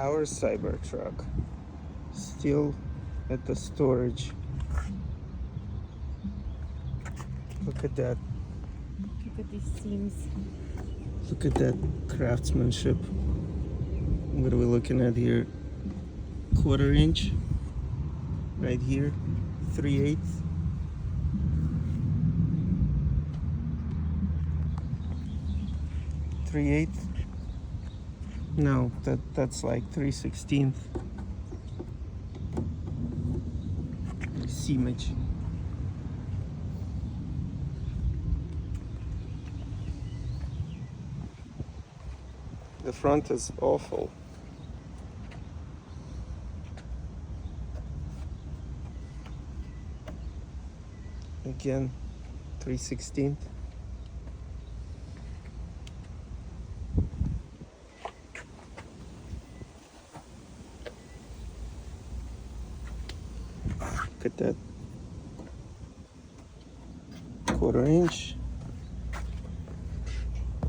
Our Cybertruck still at the storage. Look at that. Look at these seams. Look at that craftsmanship. What are we looking at here? 1/4 inch. Right here. 3/8. No, that's like 3/16 seamage. The front is awful. Again, 3/16. Look at that. 1/4 inch.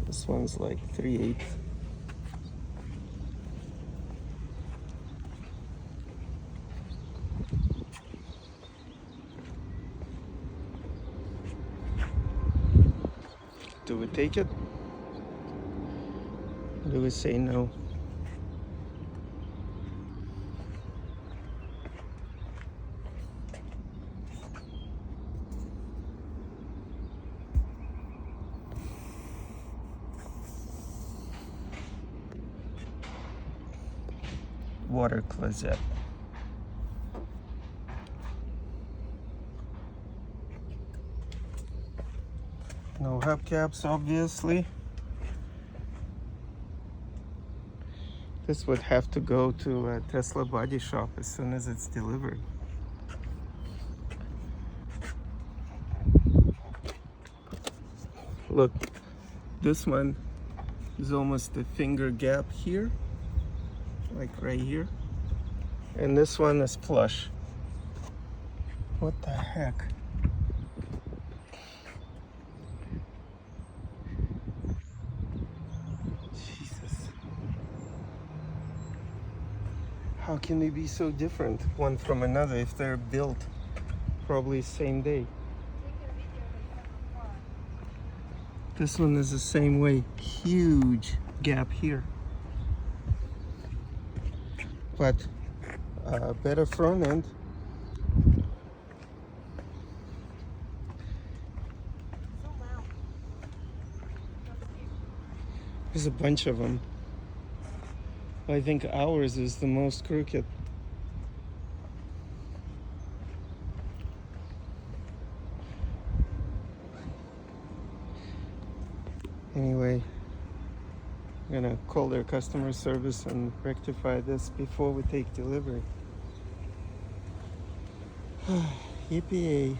This one's like 3/8. Do we take it? Or do we say no? Water closet. No hubcaps, obviously. This would have to go to a Tesla body shop as soon as it's delivered. Look, this one is almost a finger gap here, like right here. And this one is flush. What the heck? Jesus. How can they be so different one from another if they're built probably same day? This one is the same way. Huge gap here. But better front end. There's a bunch of them. I think ours is the most crooked. Anyway, I'm gonna call their customer service and rectify this before we take delivery. Yippee!